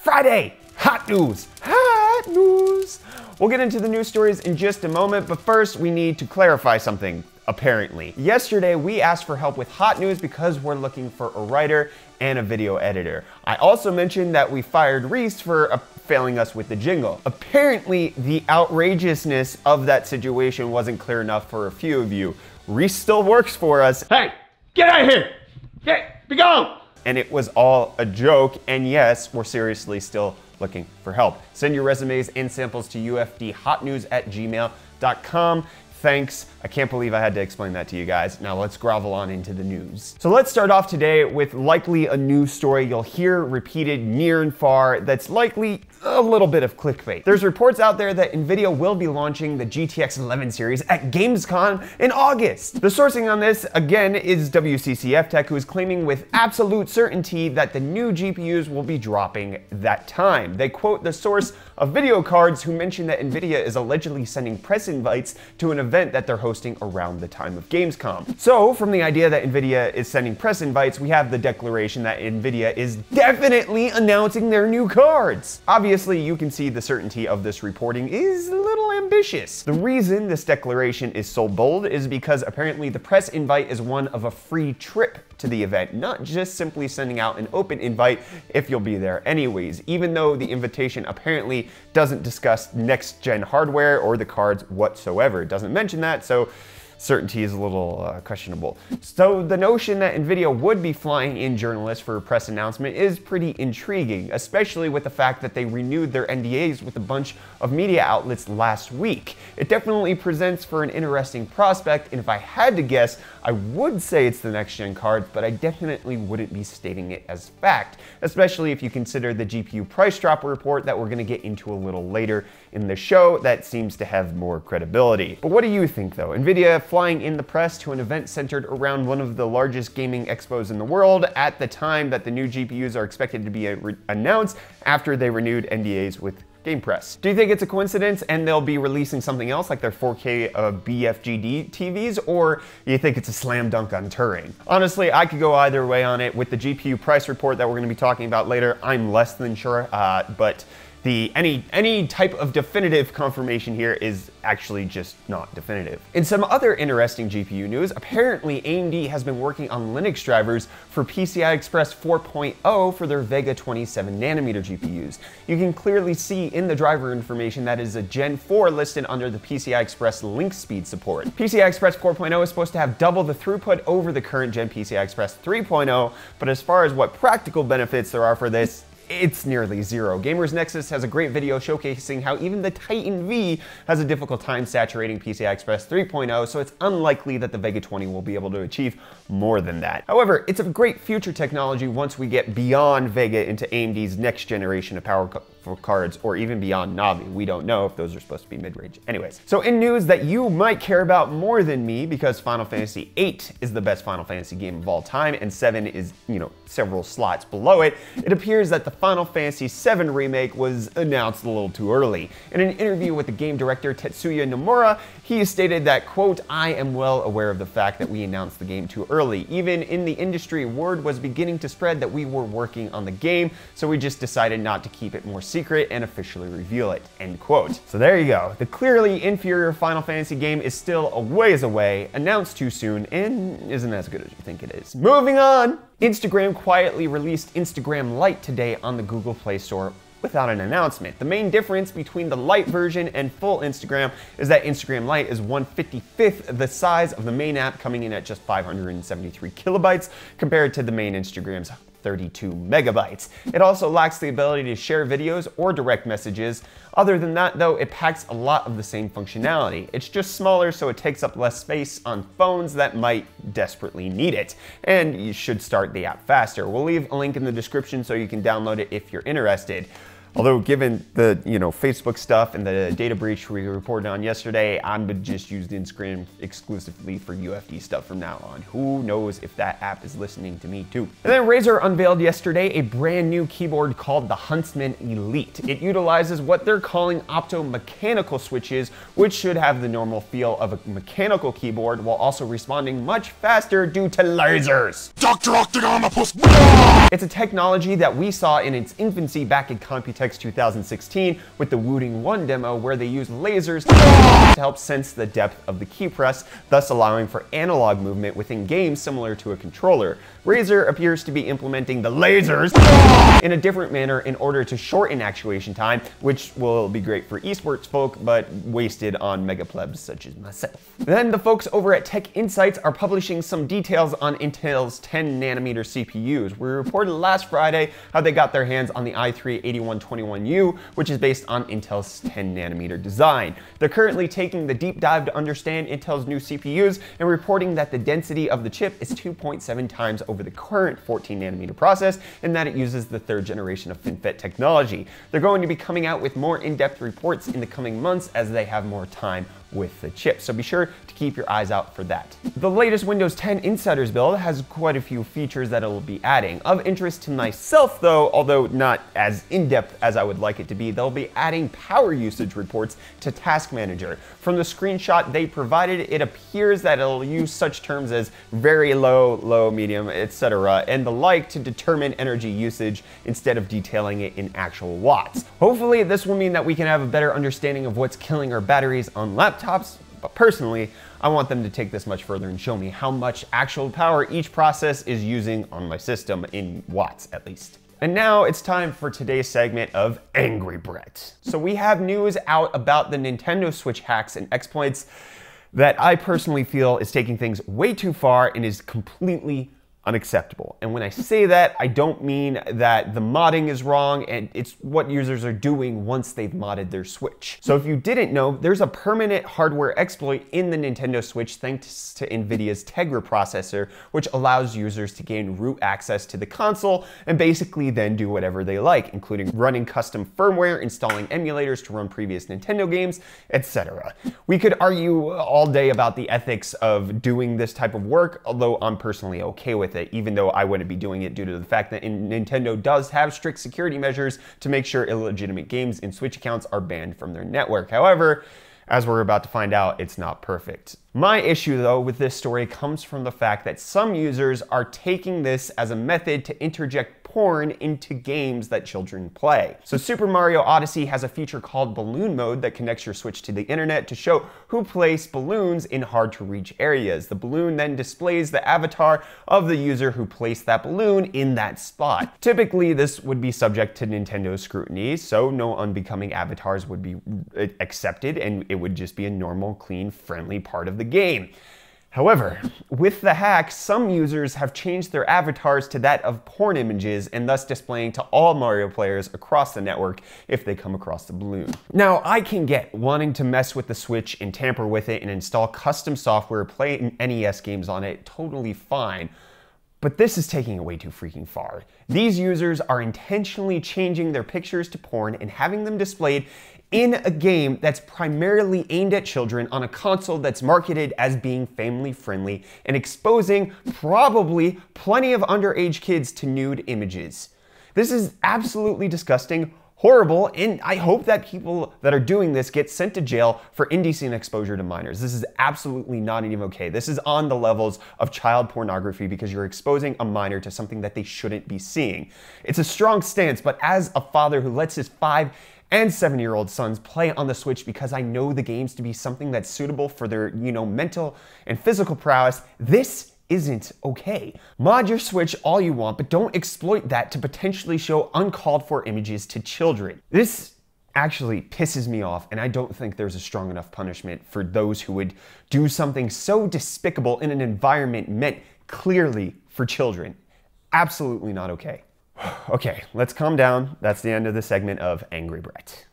Friday, hot news, hot news. We'll get into the news stories in just a moment, but first we need to clarify something, apparently. Yesterday, we asked for help with hot news because we're looking for a writer and a video editor. I also mentioned that we fired Reece for failing us with the jingle. Apparently, the outrageousness of that situation wasn't clear enough for a few of you. Reece still works for us. Hey, get out of here! Be gone! And it was all a joke, and yes, we're seriously still looking for help. Send your resumes and samples to ufdhotnews@gmail.com. Thanks. I can't believe I had to explain that to you guys. Now let's grovel on into the news. So let's start off today with likely a news story you'll hear repeated near and far that's likely a little bit of clickbait. There's reports out there that Nvidia will be launching the GTX 11 series at Gamescom in August. The sourcing on this, again, is WCCF Tech, who is claiming with absolute certainty that the new GPUs will be dropping that time. They quote the source of video cards, who mentioned that Nvidia is allegedly sending press invites to an event that they're hosting around the time of Gamescom. So from the idea that Nvidia is sending press invites, we have the declaration that Nvidia is definitely announcing their new cards. Obviously, you can see the certainty of this reporting is a little ambitious. The reason this declaration is so bold is because apparently the press invite is one of a free trip to the event, not just simply sending out an open invite if you'll be there anyways, even though the invitation apparently doesn't discuss next-gen hardware or the cards whatsoever. It doesn't mention that, so certainty is a little questionable. So the notion that Nvidia would be flying in journalists for a press announcement is pretty intriguing, especially with the fact that they renewed their NDAs with a bunch of media outlets last week. It definitely presents for an interesting prospect, and if I had to guess, I would say it's the next-gen cards, but I definitely wouldn't be stating it as fact, especially if you consider the GPU price drop report that we're going to get into a little later in the show that seems to have more credibility. But what do you think, though? Nvidia flying in the press to an event centered around one of the largest gaming expos in the world at the time that the new GPUs are expected to be announced after they renewed NDAs with Game Press. Do you think it's a coincidence and they'll be releasing something else like their 4K BFGD TVs, or do you think it's a slam dunk on Turing? Honestly, I could go either way on it. With the GPU price report that we're going to be talking about later, I'm less than sure, but any type of definitive confirmation here is actually just not definitive. In some other interesting GPU news, apparently AMD has been working on Linux drivers for PCI Express 4.0 for their Vega 27nm GPUs. You can clearly see in the driver information that is a Gen 4 listed under the PCI Express link speed support. PCI Express 4.0 is supposed to have double the throughput over the current Gen PCI Express 3.0, but as far as what practical benefits there are for this, it's nearly zero. Gamers Nexus has a great video showcasing how even the Titan V has a difficult time saturating PCI Express 3.0, so it's unlikely that the Vega 20 will be able to achieve more than that. However, it's a great future technology once we get beyond Vega into AMD's next generation of power cards, or even beyond Navi. We don't know if those are supposed to be mid-range. Anyways, so in news that you might care about more than me, because Final Fantasy VIII is the best Final Fantasy game of all time, and 7 is, several slots below it, it appears that the Final Fantasy VII remake was announced a little too early. In an interview with the game director Tetsuya Nomura, he stated that, quote, "I am well aware of the fact that we announced the game too early. Even in the industry, word was beginning to spread that we were working on the game, so we just decided not to keep it more secret and officially reveal it," end quote. So there you go. The clearly inferior Final Fantasy game is still a ways away, announced too soon, and isn't as good as you think it is. Moving on! Instagram quietly released Instagram Lite today on the Google Play Store without an announcement. The main difference between the Lite version and full Instagram is that Instagram Lite is 1/55th the size of the main app, coming in at just 573 kilobytes compared to the main Instagram's 32 megabytes. It also lacks the ability to share videos or direct messages. Other than that, though, it packs a lot of the same functionality. It's just smaller, so it takes up less space on phones that might desperately need it. And you should start the app faster. We'll leave a link in the description so you can download it if you're interested. Although given the, Facebook stuff and the data breach we reported on yesterday, I'm just used Instagram exclusively for UFD stuff from now on. Who knows if that app is listening to me too. And then Razer unveiled yesterday a brand new keyboard called the Huntsman Elite. It utilizes what they're calling Opto-Mechanical switches, which should have the normal feel of a mechanical keyboard while also responding much faster due to lasers. Dr. Octagonopus! It's a technology that we saw in its infancy back in Computex 2016 with the Wooting 1 demo, where they used lasers to help sense the depth of the key press, thus allowing for analog movement within games similar to a controller. Razer appears to be implementing the lasers in a different manner in order to shorten actuation time, which will be great for esports folk, but wasted on mega plebs such as myself. Then the folks over at Tech Insights are publishing some details on Intel's 10nm CPUs. We reported last Friday how they got their hands on the i3-8121U, which is based on Intel's 10nm design. They're currently taking the deep dive to understand Intel's new CPUs and reporting that the density of the chip is 2.7 times over the current 14nm process, and that it uses the 3rd generation of FinFET technology. They're going to be coming out with more in-depth reports in the coming months as they have more time with the chip, so be sure to keep your eyes out for that. The latest Windows 10 Insiders build has quite a few features that it'll be adding. Of interest to myself though, although not as in-depth as I would like it to be, they'll be adding power usage reports to Task Manager. From the screenshot they provided, it appears that it'll use such terms as very low, low, medium, etc. and the like to determine energy usage instead of detailing it in actual watts. Hopefully this will mean that we can have a better understanding of what's killing our batteries on laptops, but personally, I want them to take this much further and show me how much actual power each process is using on my system, in watts at least. And now it's time for today's segment of Angry Brett. So we have news out about the Nintendo Switch hacks and exploits that I personally feel is taking things way too far and is completely unacceptable. And when I say that, I don't mean that the modding is wrong, and it's what users are doing once they've modded their Switch. So if you didn't know, there's a permanent hardware exploit in the Nintendo Switch thanks to NVIDIA's Tegra processor, which allows users to gain root access to the console and basically then do whatever they like, including running custom firmware, installing emulators to run previous Nintendo games, etc. We could argue all day about the ethics of doing this type of work, although I'm personally okay with it, even though I wouldn't be doing it due to the fact that Nintendo does have strict security measures to make sure illegitimate games in Switch accounts are banned from their network. However, as we're about to find out, it's not perfect. My issue though with this story comes from the fact that some users are taking this as a method to interject porn into games that children play. So Super Mario Odyssey has a feature called Balloon Mode that connects your Switch to the internet to show who placed balloons in hard to reach areas. The balloon then displays the avatar of the user who placed that balloon in that spot. Typically this would be subject to Nintendo scrutiny, so no unbecoming avatars would be accepted and it would just be a normal, clean, friendly part of the game. However, with the hack, some users have changed their avatars to that of porn images and thus displaying to all Mario players across the network if they come across the balloon. Now, I can get wanting to mess with the Switch and tamper with it and install custom software, play NES games on it, totally fine. But this is taking it way too freaking far. These users are intentionally changing their pictures to porn and having them displayed in a game that's primarily aimed at children on a console that's marketed as being family friendly and exposing probably plenty of underage kids to nude images. This is absolutely disgusting, horrible, and I hope that people that are doing this get sent to jail for indecent exposure to minors. This is absolutely not even okay. This is on the levels of child pornography because you're exposing a minor to something that they shouldn't be seeing. It's a strong stance, but as a father who lets his 5 and 7-year-old sons play on the Switch because I know the games to be something that's suitable for their, mental and physical prowess, this isn't okay. Mod your Switch all you want, but don't exploit that to potentially show uncalled for images to children. This actually pisses me off, and I don't think there's a strong enough punishment for those who would do something so despicable in an environment meant clearly for children. Absolutely not okay. Okay, let's calm down. That's the end of the segment of Angry Brett.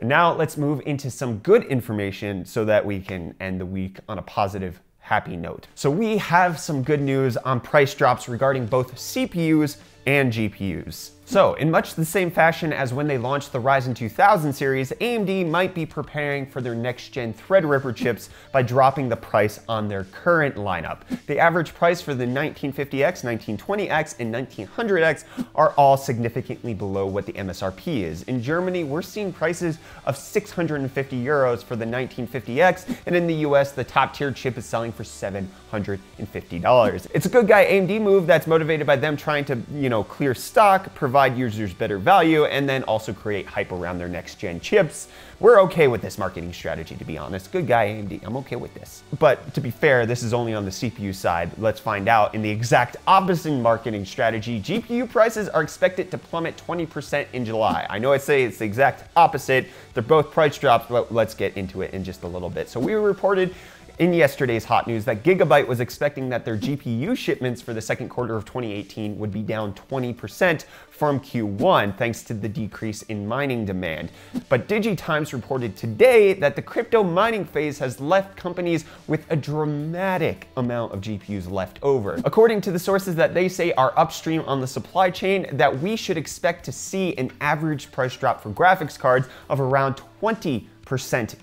And now let's move into some good information so that we can end the week on a positive, happy note. So we have some good news on price drops regarding both CPUs and GPUs. So, in much the same fashion as when they launched the Ryzen 2000 series, AMD might be preparing for their next-gen Threadripper chips by dropping the price on their current lineup. The average price for the 1950X, 1920X, and 1900X are all significantly below what the MSRP is. In Germany, we're seeing prices of 650 euros for the 1950X, and in the US, the top-tier chip is selling for $750. It's a good guy AMD move that's motivated by them trying to, clear stock, provide users better value, and then also create hype around their next-gen chips. We're okay with this marketing strategy, to be honest. Good guy AMD, I'm okay with this. But to be fair, this is only on the CPU side. Let's find out. In the exact opposite marketing strategy, GPU prices are expected to plummet 20% in July. I know I say it's the exact opposite. They're both price drops, but let's get into it in just a little bit. So we reported in yesterday's hot news that Gigabyte was expecting that their GPU shipments for the second quarter of 2018 would be down 20% from Q1 thanks to the decrease in mining demand. But DigiTimes reported today that the crypto mining phase has left companies with a dramatic amount of GPUs left over. According to the sources that they say are upstream on the supply chain, that we should expect to see an average price drop for graphics cards of around 20%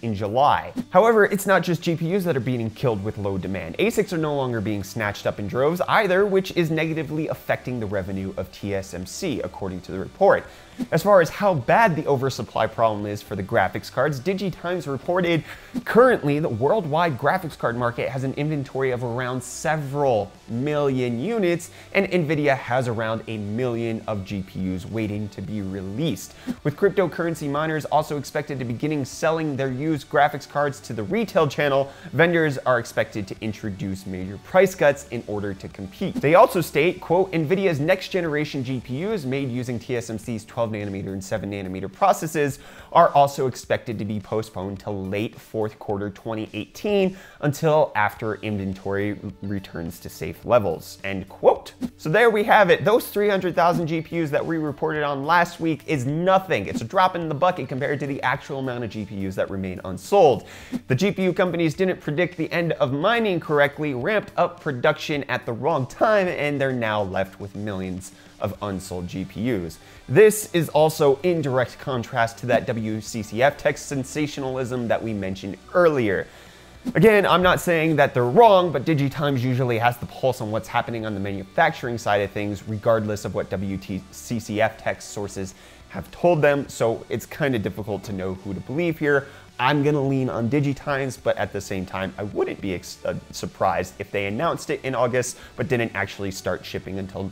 in July. However, it's not just GPUs that are being killed with low demand. ASICs are no longer being snatched up in droves either, which is negatively affecting the revenue of TSMC, according to the report. As far as how bad the oversupply problem is for the graphics cards, DigiTimes reported currently the worldwide graphics card market has an inventory of around several million units, and Nvidia has around 1 million of GPUs waiting to be released. With cryptocurrency miners also expected to be beginning selling their used graphics cards to the retail channel, vendors are expected to introduce major price cuts in order to compete. They also state, quote, Nvidia's next generation GPUs made using TSMC's 12nm and 7nm processes are also expected to be postponed to late fourth quarter 2018 until after inventory returns to safe levels, end quote. So there we have it. Those 300,000 GPUs that we reported on last week is nothing. It's a drop in the bucket compared to the actual amount of GPUs that remain unsold. The GPU companies didn't predict the end of mining correctly, ramped up production at the wrong time, and they're now left with millions of unsold GPUs. This is also in direct contrast to that WCCF tech sensationalism that we mentioned earlier. Again, I'm not saying that they're wrong, but DigiTimes usually has the pulse on what's happening on the manufacturing side of things, regardless of what WCCF tech sources have told them, so it's kind of difficult to know who to believe here. I'm gonna lean on DigiTimes, but at the same time, I wouldn't be surprised if they announced it in August, but didn't actually start shipping until,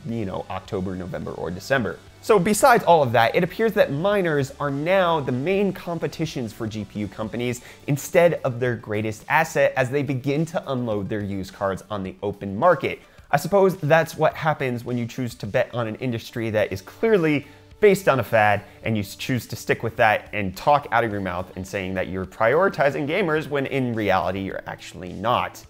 October, November, or December. So besides all of that, it appears that miners are now the main competitions for GPU companies instead of their greatest asset as they begin to unload their used cards on the open market. I suppose that's what happens when you choose to bet on an industry that is clearly based on a fad, and you choose to stick with that and talk out of your mouth and saying that you're prioritizing gamers when in reality you're actually not.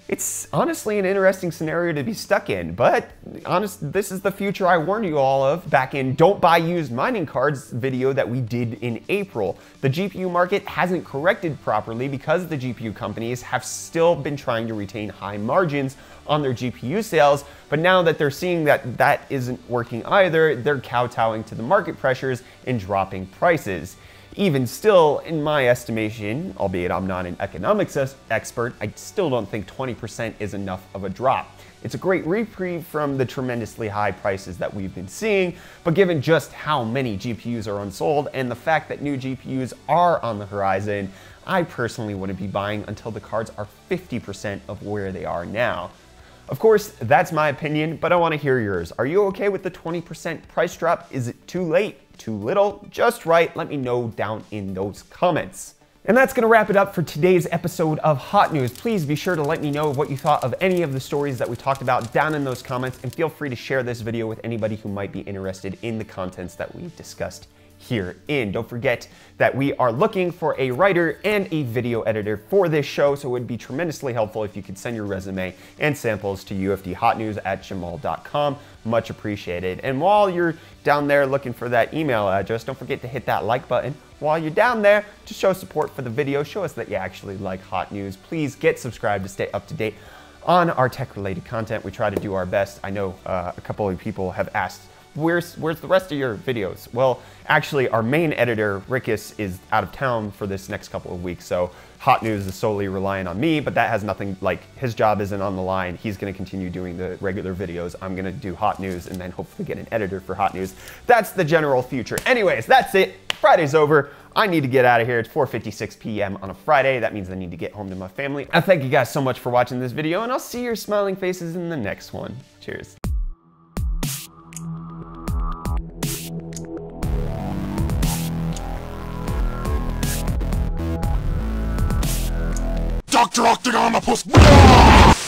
It's honestly an interesting scenario to be stuck in, but this is the future I warned you all of back in Don't Buy Used Mining Cards video that we did in April. The GPU market hasn't corrected properly because the GPU companies have still been trying to retain high margins on their GPU sales, but now that they're seeing that that isn't working either, they're kowtowing to the market pressures and dropping prices. Even still, in my estimation, albeit I'm not an economics expert, I still don't think 20% is enough of a drop. It's a great reprieve from the tremendously high prices that we've been seeing, but given just how many GPUs are unsold and the fact that new GPUs are on the horizon, I personally wouldn't be buying until the cards are 50% of where they are now. Of course, that's my opinion, but I want to hear yours. Are you okay with the 20% price drop? Is it too late? Too little? Just right? Let me know down in those comments. And that's going to wrap it up for today's episode of Hot News. Please be sure to let me know what you thought of any of the stories that we talked about down in those comments, and feel free to share this video with anybody who might be interested in the contents that we discussed herein. Don't forget that we are looking for a writer and a video editor for this show, so it would be tremendously helpful if you could send your resume and samples to ufdhotnews@jamal.com. Much appreciated. And while you're down there looking for that email address, don't forget to hit that like button. While you're down there, to show support for the video, show us that you actually like Hot News. Please get subscribed to stay up to date on our tech-related content. We try to do our best. I know a couple of people have asked where's the rest of your videos? Well, actually, our main editor, Reece, is out of town for this next couple of weeks, so Hot News is solely relying on me, but that has nothing, like, his job isn't on the line. He's gonna continue doing the regular videos. I'm gonna do Hot News and then hopefully get an editor for Hot News. That's the general future. Anyways, that's it. Friday's over. I need to get out of here. It's 4:56 p.m. on a Friday. That means I need to get home to my family. I thank you guys so much for watching this video, and I'll see your smiling faces in the next one. Cheers. Dr. Octagon, the puss.